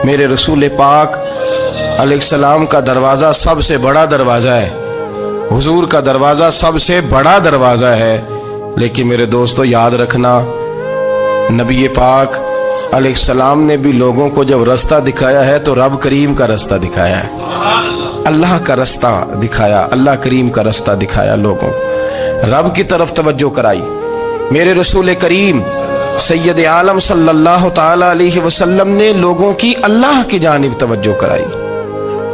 میرے رسول پاک علیہ السلام کا دروازہ سب سے بڑا دروازہ ہے، حضور کا دروازہ سب سے بڑا دروازہ ہے، لیکن میرے دوستو یاد رکھنا، نبی پاک علیہ السلام نے بھی لوگوں کو جب رستہ دکھایا ہے تو رب کریم کا رستہ دکھایا ہے، اللہ کا رستہ دکھایا، اللہ کریم کا رستہ دکھایا، لوگوں کو رب کی طرف توجہ کرائی۔ میرے رسول کریم سید عالم صلی اللہ تعالی علیہ وسلم نے لوگوں کی اللہ کی جانب توجہ کرائی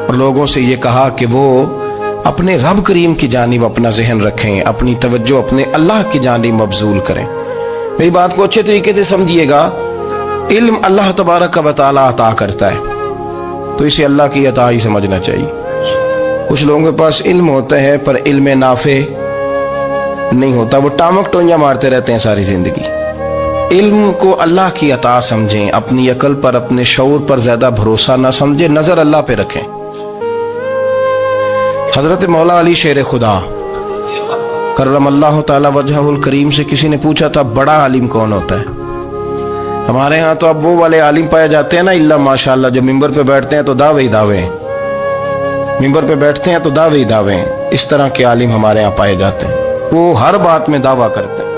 اور لوگوں سے یہ کہا کہ وہ اپنے رب کریم کی جانب اپنا ذہن رکھیں، اپنی توجہ اپنے اللہ کی جانب مبذول کریں۔ میری بات کو اچھے طریقے سے سمجھیے گا، علم اللہ تبارک و تعالی عطا کرتا ہے تو اسے اللہ کی عطا ہی سمجھنا چاہیے۔ کچھ لوگوں کے پاس علم ہوتا ہے پر علم نافع نہیں ہوتا، وہ ٹامک ٹونجا مارتے رہتے ہیں ساری زندگی۔ علم کو اللہ کی عطا سمجھیں، اپنی عقل پر اپنے شعور پر زیادہ بھروسہ نہ سمجھیں، نظر اللہ پہ رکھیں۔ حضرت مولا علی شیر خدا کرم اللہ تعالی وجہہ الکریم سے کسی نے پوچھا تھا بڑا عالم کون ہوتا ہے؟ ہمارے ہاں تو اب وہ والے عالم پائے جاتے ہیں نا، اللہ ماشاءاللہ، جو ممبر پہ بیٹھتے ہیں تو دعوے ہی دعوے ہیں، ممبر پہ بیٹھتے ہیں تو دعوے ہی دعوے ہیں، اس طرح کے عالم ہمارے ہاں پائے جاتے ہیں، وہ ہر بات میں دعویٰ کرتے ہیں،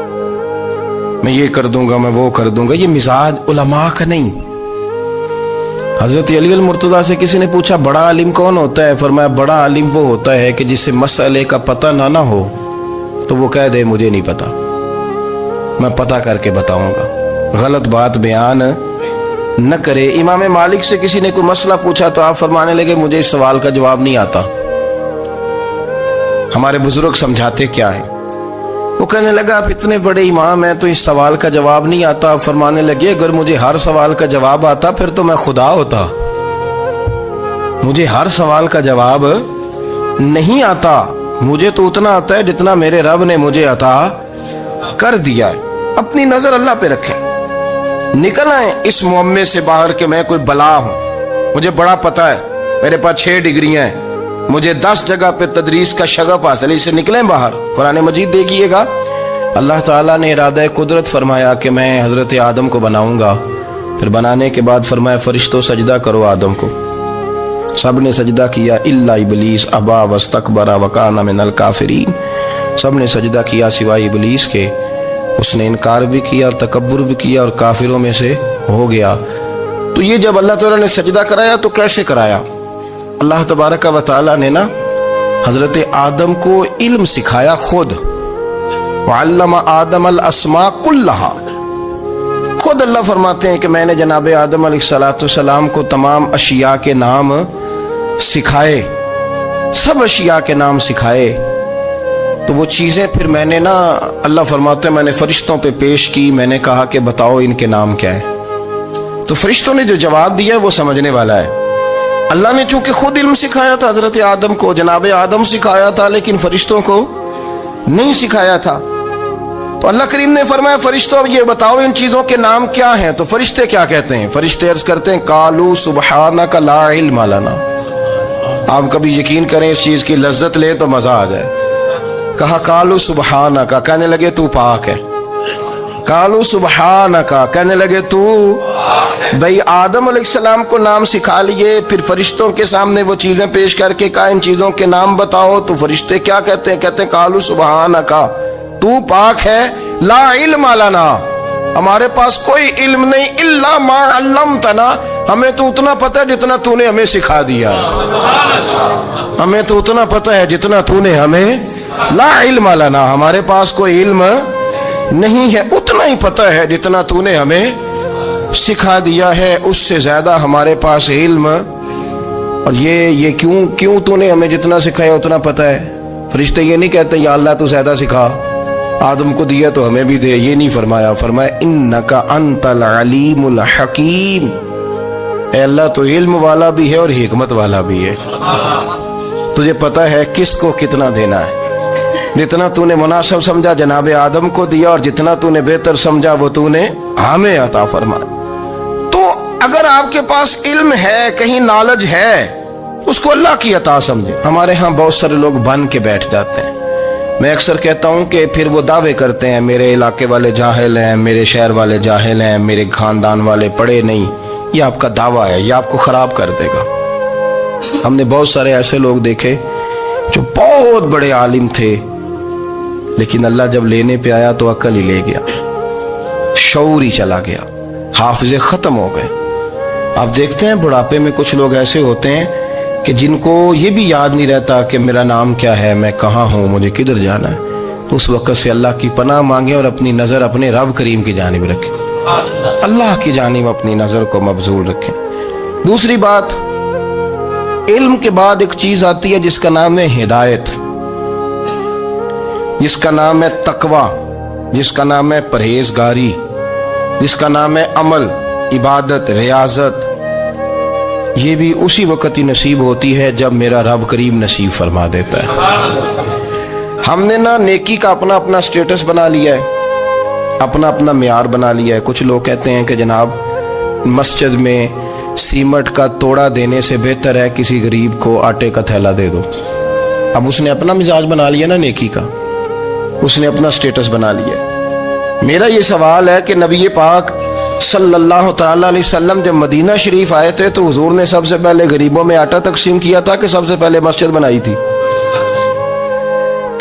میں یہ کر دوں گا، میں وہ کر دوں گا۔ یہ مزاج علماء کا نہیں۔ حضرت علی المرتضیٰ سے کسی نے پوچھا بڑا عالم کون ہوتا ہے؟ فرمایا بڑا عالم وہ ہوتا ہے کہ جسے مسئلے کا پتہ نہ ہو تو وہ کہہ دے مجھے نہیں پتا، میں پتہ کر کے بتاؤں گا، غلط بات بیان نہ کرے۔ امام مالک سے کسی نے کوئی مسئلہ پوچھا تو آپ فرمانے لگے مجھے اس سوال کا جواب نہیں آتا، ہمارے بزرگ سمجھاتے کیا ہے؟ وہ کہنے لگا آپ اتنے بڑے امام ہیں تو اس سوال کا جواب نہیں آتا۔ آپ فرمانے لگے اگر مجھے ہر سوال کا جواب آتا پھر تو میں خدا ہوتا، مجھے ہر سوال کا جواب نہیں آتا، مجھے تو اتنا آتا ہے جتنا میرے رب نے مجھے عطا کر دیا ہے۔ اپنی نظر اللہ پہ رکھیں، نکل آئیں اس معمے سے باہر کہ میں کوئی بلا ہوں، مجھے بڑا پتہ ہے، میرے پاس 6 ڈگریاں ہیں، مجھے 10 جگہ پہ تدریس کا شغف حاصل ہے، اس سے نکلیں باہر۔ قرآن مجید دیکھیے گا، اللہ تعالیٰ نے ارادہ قدرت فرمایا کہ میں حضرت آدم کو بناؤں گا، پھر بنانے کے بعد فرمایا فرشتوں سجدہ کرو آدم کو، سب نے سجدہ کیا الا ابلیس ابا واستکبر وکان من الکافرین، سب نے سجدہ کیا سوائے ابلیس کے، اس نے انکار بھی کیا، تکبر بھی کیا اور کافروں میں سے ہو گیا۔ تو یہ جب اللہ تعالیٰ نے سجدہ کرایا تو کیسے کرایا؟ اللہ تبارک و تعالیٰ نے نا حضرت آدم کو علم سکھایا خود، وعلم آدم الاسماء کلہا، خود اللہ فرماتے ہیں کہ میں نے جناب آدم علیہ السلام کو تمام اشیاء کے نام سکھائے، سب اشیاء کے نام سکھائے۔ تو وہ چیزیں پھر میں نے نا، اللہ فرماتے ہیں میں نے فرشتوں پہ پیش کی، میں نے کہا کہ بتاؤ ان کے نام کیا ہے، تو فرشتوں نے جو جواب دیا وہ سمجھنے والا ہے۔ اللہ نے چونکہ خود علم سکھایا تھا حضرت آدم کو، جناب آدم سکھایا تھا، لیکن فرشتوں کو نہیں سکھایا تھا۔ تو اللہ کریم نے فرمایا فرشتوں یہ بتاؤ ان چیزوں کے نام کیا ہیں؟ تو فرشتے کیا کہتے ہیں؟ فرشتے عرض کرتے ہیں قالوا سبحانک لا علم لنا۔ آپ کبھی یقین کریں اس چیز کی لذت لے تو مزہ آ جائے۔ کہا قالوا سبحانک، کہنے لگے تو پاک ہے، قالوا سبحانک، کہنے لگے تو بھئی آدم علیہ السلام کو نام سکھا لیے، پھر فرشتوں کے سامنے وہ چیزیں پیش کر کے کہا ان چیزوں کے نام بتاؤ، تو فرشتے کیا کہتے ہیں؟ کہتے ہیں قالوا سبحانک، تو پاک ہے، لا علم لنا، ہمارے پاس کوئی علم نہیں، الا ما علمتنا، ہمیں تو اتنا پتہ ہے جتنا تو نے ہمیں سکھا دیا، ہمیں تو اتنا پتہ ہے جتنا تو نے ہمیں، لا علم لنا، ہمارے پاس کوئی علم نہیں ہے، اتنا ہی پتہ ہے جتنا تو نے ہمیں سکھا دیا ہے، اس سے زیادہ ہمارے پاس علم۔ اور یہ کیوں تو نے ہمیں جتنا سکھایا اتنا پتہ ہے؟ فرشتے یہ نہیں کہتے یا اللہ تو زیادہ سکھا، آدم کو دیا تو ہمیں بھی دے، یہ نہیں فرمایا، فرمایا انک انت العلیم الحکیم، اے اللہ تو علم والا بھی ہے اور حکمت والا بھی ہے، تجھے پتہ ہے کس کو کتنا دینا ہے، جتنا تو نے مناسب سمجھا جناب آدم کو دیا، اور جتنا تو نے بہتر سمجھا وہ تو نے ہمیں عطا فرمایا۔ تو اگر آپ کے پاس علم ہے، کہیں نالج ہے، اس کو اللہ کی عطا سمجھے۔ ہمارے ہاں بہت سارے لوگ بن کے بیٹھ جاتے ہیں، میں اکثر کہتا ہوں کہ پھر وہ دعوے کرتے ہیں میرے علاقے والے جاہل ہیں، میرے شہر والے جاہل ہیں، میرے خاندان والے پڑھے نہیں، یہ آپ کا دعویٰ ہے، یہ آپ کو خراب کر دے گا۔ ہم نے بہت سارے ایسے لوگ دیکھے جو بہت بڑے عالم تھے، لیکن اللہ جب لینے پہ آیا تو عقل ہی لے گیا، شعور ہی چلا گیا، حافظے ختم ہو گئے۔ آپ دیکھتے ہیں بڑھاپے میں کچھ لوگ ایسے ہوتے ہیں کہ جن کو یہ بھی یاد نہیں رہتا کہ میرا نام کیا ہے، میں کہاں ہوں، مجھے کدھر جانا ہے۔ تو اس وقت سے اللہ کی پناہ مانگیں اور اپنی نظر اپنے رب کریم کی جانب رکھیں، اللہ کی جانب اپنی نظر کو مبذول رکھیں۔ دوسری بات، علم کے بعد ایک چیز آتی ہے جس کا نام ہے ہدایت، جس کا نام ہے تقوی، جس کا نام ہے پرہیزگاری، جس کا نام ہے عمل، عبادت، ریاضت۔ یہ بھی اسی وقت ہی نصیب ہوتی ہے جب میرا رب کریم نصیب فرما دیتا ہے۔ ہم نے نا نیکی کا اپنا اپنا سٹیٹس بنا لیا ہے، اپنا اپنا معیار بنا لیا ہے۔ کچھ لوگ کہتے ہیں کہ جناب مسجد میں سیمنٹ کا توڑا دینے سے بہتر ہے کسی غریب کو آٹے کا تھیلا دے دو۔ اب اس نے اپنا مزاج بنا لیا نا نیکی کا، اس نے اپنا سٹیٹس بنا لیا ہے۔ میرا یہ سوال ہے کہ نبی پاک صلی اللہ تعالیٰ علیہ وسلم جب مدینہ شریف آئے تھے تو حضور نے سب سے پہلے غریبوں میں آٹا تقسیم کیا تھا کہ سب سے پہلے مسجد بنائی تھی؟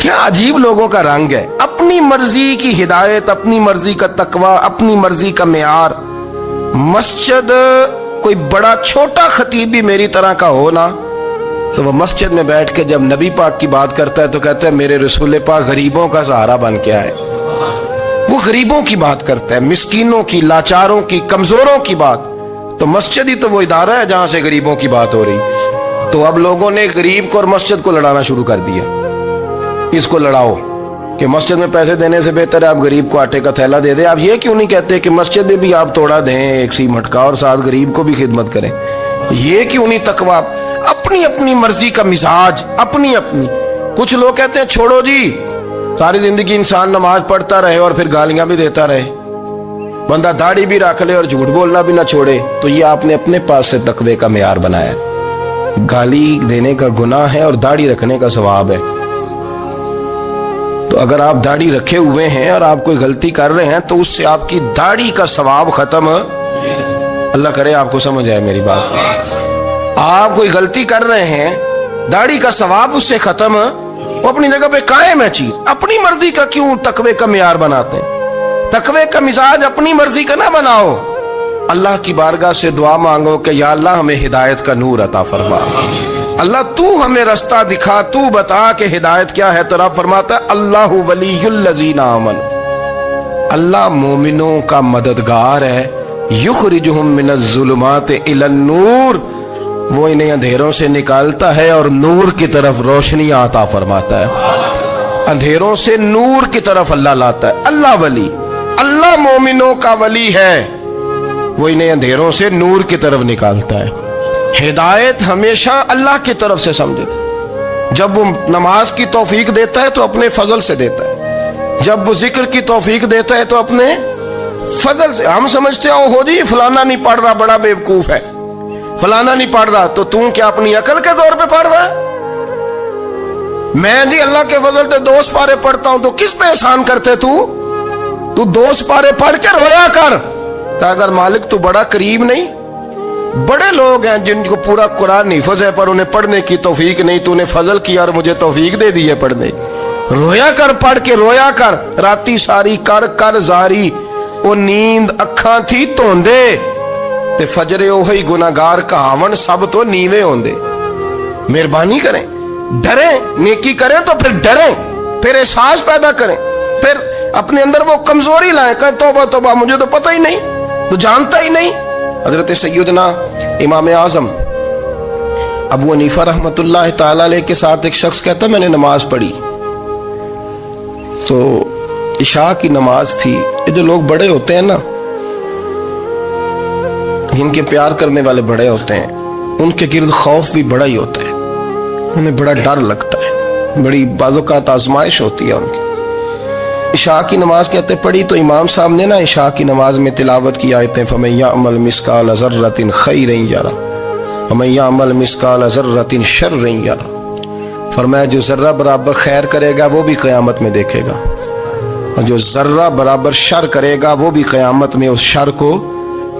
کیا عجیب لوگوں کا رنگ ہے، اپنی مرضی کی ہدایت، اپنی مرضی کا تقوی، اپنی مرضی کا معیار۔ مسجد کوئی بڑا چھوٹا خطیب بھی میری طرح کا ہو نا تو وہ مسجد میں بیٹھ کے جب نبی پاک کی بات کرتا ہے تو کہتا ہے میرے رسول پاک غریبوں کا سہارا بن کے آئے۔ وہ غریبوں کی بات کرتا ہے، مسکینوں کی، لاچاروں کی، کمزوروں کی بات۔ تو مسجد ہی تو وہ ادارہ ہے جہاں سے غریبوں کی بات ہو رہی۔ تو اب لوگوں نے غریب کو اور مسجد کو لڑانا شروع کر دیا، اس کو لڑاؤ کہ مسجد میں پیسے دینے سے بہتر ہے آپ غریب کو آٹے کا تھیلا دے دیں۔ آپ یہ کیوں نہیں کہتے کہ مسجد میں بھی آپ توڑا دیں ایک سیمنٹ کا اور ساتھ غریب کو بھی خدمت کریں؟ یہ کیوں نہیں تقوی؟ اپنی اپنی مرضی کا مزاج، اپنی اپنی۔ کچھ لوگ کہتے ہیں چھوڑو جی، ساری زندگی انسان نماز پڑھتا رہے اور پھر گالیاں بھی دیتا رہے، بندہ داڑھی بھی رکھ لے اور جھوٹ بولنا بھی نہ چھوڑے۔ تو یہ آپ نے اپنے پاس سے تقوی کا معیار بنایا ہے۔ گالی دینے کا گناہ ہے اور داڑھی رکھنے کا ثواب ہے۔ تو اگر آپ داڑھی رکھے ہوئے ہیں اور آپ کوئی غلطی کر رہے ہیں تو اس سے آپ کی داڑھی کا ثواب ختم، اللہ کرے آپ کو سمجھ آئے میری بات۔ آپ کوئی غلطی کر رہے ہیں، داڑھی کا ثواب اس سے ختم، وہ اپنی جگہ پہ قائم ہے چیز۔ اپنی مرضی کا کیوں تقوی کا معیار بناتے ہیں؟ تقوی کا مزاج اپنی مرضی کا نہ بناؤ، اللہ کی بارگاہ سے دعا مانگو کہ یا اللہ ہمیں ہدایت کا نور عطا فرما، اللہ تو ہمیں رستہ دکھا، تو بتا کہ ہدایت کیا ہے۔ تو رب فرماتا ہے اللہ ولی الذین آمنوا، اللہ مومنوں کا مددگار ہے، یخرجہم من الظلمات الی النور، وہ انہیں اندھیروں سے نکالتا ہے اور نور کی طرف روشنی عطا فرماتا ہے۔ اندھیروں سے نور کی طرف اللہ لاتا ہے۔ اللہ ولی، اللہ مومنوں کا ولی ہے، وہ انہیں اندھیروں سے نور کی طرف نکالتا ہے۔ ہدایت ہمیشہ اللہ کی طرف سے سمجھے۔ جب وہ نماز کی توفیق دیتا ہے تو اپنے فضل سے دیتا ہے، جب وہ ذکر کی توفیق دیتا ہے تو اپنے فضل سے۔ ہم سمجھتے ہیں ہو جی فلانا نہیں پڑھ رہا بڑا بیوقوف ہے، فلانا نہیں پڑھ رہا، تو تم کیا اپنی عقل کے زور پہ پڑھ رہا ہے؟ میں جی اللہ کے فضل سے 2 سپارے پڑھتا ہوں، تو کس پہ احسان کرتے تو 2 سپارے پڑھ کے رویا کر کہ اگر مالک تو بڑا قریب نہیں۔ بڑے لوگ ہیں جن کو پورا قرآن حفظ ہے پر انہیں پڑھنے کی توفیق نہیں، تو انہیں فضل کیا اور مجھے توفیق دے دی ہے پڑھنے۔ رویا کر، پڑھ کے رویا کر، راتی ساری کر کر زاری، وہ نیند اکھاں تھی توندے تے فجرے اوہی گناہگار کہاون سب تو نیوے ہوندے۔ مہربانی کریں، ڈریں، نیکی کریں تو پھر ڈریں، پھر احساس پیدا کریں، پھر اپنے اندر وہ کمزوری لائیں کہ توبہ توبہ مجھے تو پتہ ہی نہیں، تو جانتا ہی نہیں۔ حضرت سیدنا امام اعظم ابو حنیفہ رحمۃ اللہ تعالی علیہ کے ساتھ ایک شخص کہتا میں نے نماز پڑھی تو عشاء کی نماز تھی۔ یہ جو لوگ بڑے ہوتے ہیں نا، جن کے پیار کرنے والے بڑے ہوتے ہیں، ان کے گرد خوف بھی بڑا ہی ہوتا ہے، انہیں بڑا ڈر لگتا ہے، بڑی بعض اوقات آزمائش ہوتی ہے ان کی۔ عشاء کی نماز کہتے پڑھی تو امام صاحب نے نا عشاء کی نماز میں تلاوت کی آیتیں فَمَن يَعْمَلْ مِثْقَالَ ذَرَّةٍ خَيْرًا يَرَهُ وَمَن يَعْمَلْ مِثْقَالَ ذَرَّةٍ شَرًّا يَرَهُ، فرمایا جو ذرہ برابر خیر کرے گا وہ بھی قیامت میں دیکھے گا، اور جو ذرہ برابر شر کرے گا وہ بھی قیامت میں اس شر کو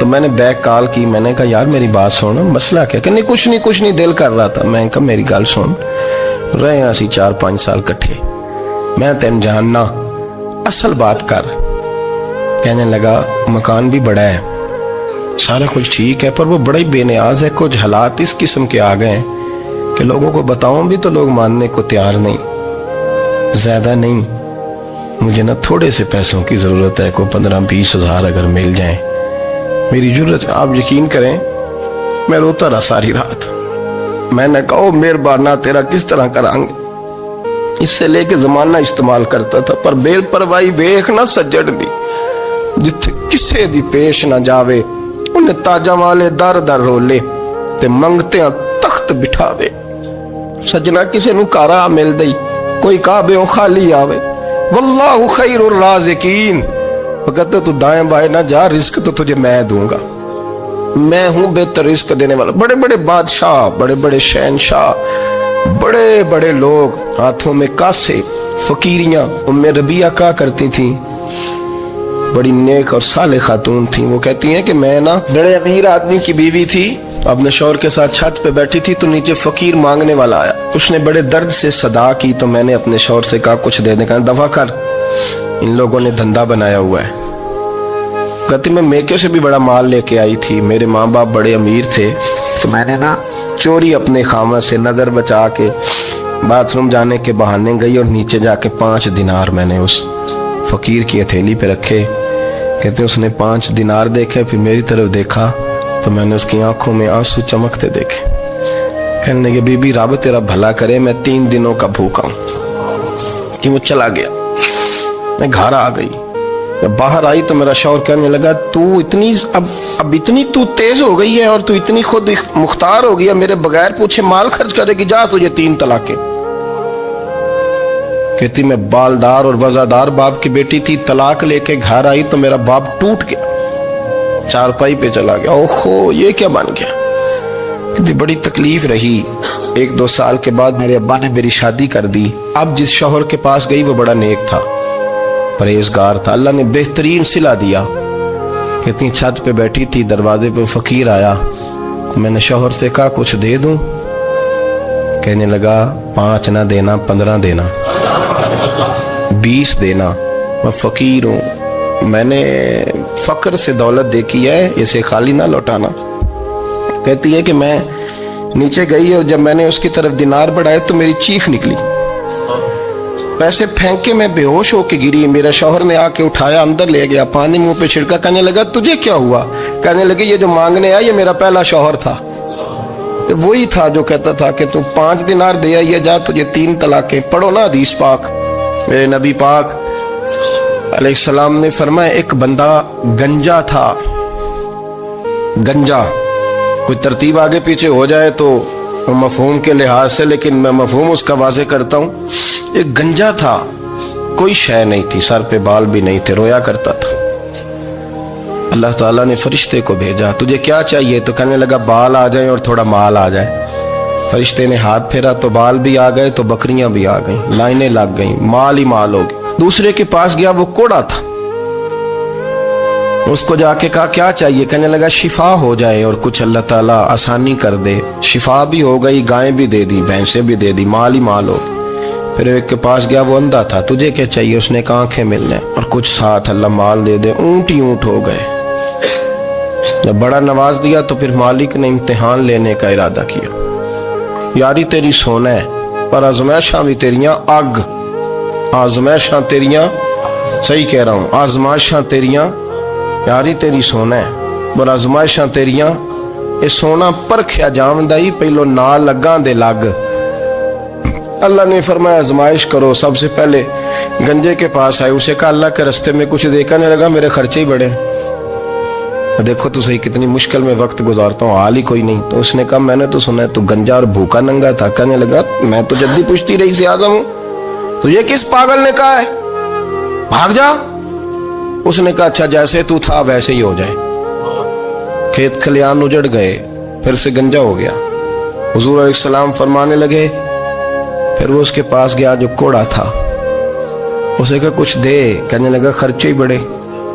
تو میں نے بیک کال کی, میں نے کہا یار میری بات سن, مسئلہ کیا؟ کہ نہیں کچھ نہیں دل کر رہا تھا. میں کہا میری گل سن, رہے اسی 4-5 سال کٹھے, میں تین جاننا, اصل بات کر. کہنے لگا مکان بھی بڑا ہے, سارا کچھ ٹھیک ہے, پر وہ بڑا ہی بے نیاز ہے. کچھ حالات اس قسم کے آ گئے ہیں کہ لوگوں کو بتاؤں بھی تو لوگ ماننے کو تیار نہیں. زیادہ نہیں, مجھے نا تھوڑے سے پیسوں کی ضرورت ہے, کوئی 15-20 ہزار اگر مل جائیں, میری ضرورت. آپ یقین کریں میں روتا رہا ساری رات. میں نے کہا مہربانہ تیرا کس طرح کرانگے, اس سے لے کے زمانہ استعمال کرتا تھا, پر بے پرواہی ویکھ نہ سجڑ دی, جتھے کسے دی پیش نہ جاوے, انہیں تاجاں والے در در رولے تے منگتے ہیں تخت بٹھاوے. سجنا کسے نو کارا مل دئی, کوئی کعبے خالی آوے. واللہ خیر الرازقین, وہ کہتے تو دائیں بائیں نہ جا, رزق تو تجھے میں دوں گا, میں ہوں بہتر رزق دینے والا. بڑے بڑے بادشاہ, بڑے بڑے شہنشاہ, بڑے بڑے لوگ, ہاتھوں میں کاسے, فقیریاں. ام ربیہ کہا کرتی تھیں, بڑی نیک اور صالح خاتون تھیں. وہ کہتی ہیں کہ میں نا بڑے امیر آدمی کی بیوی تھی, اپنے شوہر کے ساتھ چھت پہ بیٹھی تھی, تو نیچے فقیر مانگنے والا آیا. اس نے بڑے درد سے صدا کی, تو میں نے اپنے شوہر سے کہا کچھ دے دیں. کہا دفع کر, ان لوگوں نے دھندا بنایا ہوا ہے. کہتی میں میکے سے بھی بڑا مال لے کے آئی تھی, میرے ماں باپ بڑے امیر تھے, تو میں نے نا چوری اپنے خامہ سے نظر بچا کے باتھ روم جانے کے بہانے گئی, اور نیچے جا کے 5 دینار میں نے اس فقیر کی ہتھیلی پہ رکھے. کہتے اس نے 5 دینار دیکھے, پھر میری طرف دیکھا, تو میں نے اس کی آنکھوں میں آنسو چمکتے دیکھے. کہنے لگے بی بی رب تیرا بھلا کرے, میں 3 دنوں کا بھوکا ہوں. کہ وہ چلا گیا. میں گھر آ گئی, جب باہر آئی تو میرا شوہر کہنے لگا تو اتنی اب اتنی تو تیز ہو گئی ہے, اور تو اتنی خود مختار ہو گیا, میرے بغیر پوچھے مال خرچ کرے گی, جا تجھے 3 طلاقیں. کہتی میں بالدار اور وزادار باپ کی بیٹی تھی, طلاق لے کے گھر آئی تو میرا باپ ٹوٹ گیا, چارپائی پہ چلا گیا. اوہو یہ کیا بن گیا. کہتی بڑی تکلیف رہی. 1-2 سال کے بعد میرے ابا نے میری شادی کر دی. اب جس شوہر کے پاس گئی وہ بڑا نیک تھا, پرہیزگار تھا, اللہ نے بہترین صلہ دیا. کہتی چھت پہ بیٹھی تھی, دروازے پہ فقیر آیا, میں نے شوہر سے کہا کچھ دے دوں. کہنے لگا 5 نہ دینا, 15 دینا, 20 دینا, میں فقیر ہوں, میں نے فقر سے دولت دیکھی ہے, اسے خالی نہ لوٹانا. کہتی ہے کہ میں نیچے گئی, اور جب میں نے اس کی طرف دینار بڑھائے تو میری چیخ نکلی, پیسے پھینک کے میں بے ہوش ہو کے گری. میرا شوہر نے آ کے اٹھایا, اندر لے گیا, پانی منہ پہ چھڑکا. کہنے لگا تجھے کیا ہوا؟ کہنے لگے یہ جو مانگنے آیا یہ میرا پہلا شوہر تھا, وہی تھا جو کہتا تھا کہ تو 5 دینار دے آئیے, جا تجھے 3 طلاقیں. پڑھو نا حدیث پاک. میرے نبی پاک علیہ السلام نے فرمایا ایک بندہ گنجا تھا. گنجا, کوئی ترتیب آگے پیچھے ہو جائے تو مفہوم کے لحاظ سے, لیکن میں مفہوم اس کا واضح کرتا ہوں. ایک گنجا تھا, کوئی شے نہیں تھی, سر پہ بال بھی نہیں تھے, رویا کرتا تھا. اللہ تعالیٰ نے فرشتے کو بھیجا, تجھے کیا چاہیے؟ تو کہنے لگا بال آ جائیں اور تھوڑا مال آ جائے. فرشتے نے ہاتھ پھیرا تو بال بھی آ گئے, تو بکریاں بھی آ گئیں, لائنیں لگ گئیں, مال ہی مال ہو گئے. دوسرے کے پاس گیا, وہ کوڑا تھا, اس کو جا کے کہا کیا چاہیے؟ کہنے لگا شفا ہو جائے اور کچھ اللہ تعالیٰ آسانی کر دے. شفا بھی ہو گئی, گائیں بھی دے دی, بھینسیں بھی دے دی, مال ہی مال ہو. پھر ایک کے پاس گیا, وہ اندھا تھا, تجھے کیا چاہیے؟ اس نے کہا آنکھیں ملنے اور کچھ ساتھ, اللہ مال دے دے. اونٹ ہی اونٹ ہو گئے. جب بڑا نواز دیا تو پھر مالک نے امتحان لینے کا ارادہ کیا. یاری تیری سونا ہے, پر آزمائشاں بھی تیریاں آگ. آزمائشاں تیریاں, صحیح کہہ رہا ہوں, آزمائشاں تیریاں, یاری تیری سونا ہے پر آزمائشاں تیریاں. اے سونا پرکھیا جامدائی, پہلو نہ لگاں دے لگ. اللہ نے فرمایا آزمائش کرو. سب سے پہلے گنجے کے پاس آئے, اسے کہا اللہ کے رستے میں کچھ دیکھنے لگا, میرے خرچے ہی بڑے, دیکھو تو صحیح کتنی مشکل میں وقت گزارتا ہوں, حال ہی کوئی نہیں. تو اس نے کہا میں نے تو سنا ہے تو گنجا اور بھوکا ننگا تھا. کہنے لگا میں تو جدی پشتی رئیس اعظم ہوں, تو یہ کس پاگل نے کہا ہے بھاگ جا. اس نے کہا اچھا جیسے تو تھا ویسے ہی ہو جائے. کھیت کھلیان اجڑ گئے, پھر سے گنجا ہو گیا. حضور علیہ السلام فرمانے لگے, پھر وہ اس کے پاس گیا جو کوڑا تھا, اسے کہا کچھ دے. کہنے لگا خرچے ہی بڑے.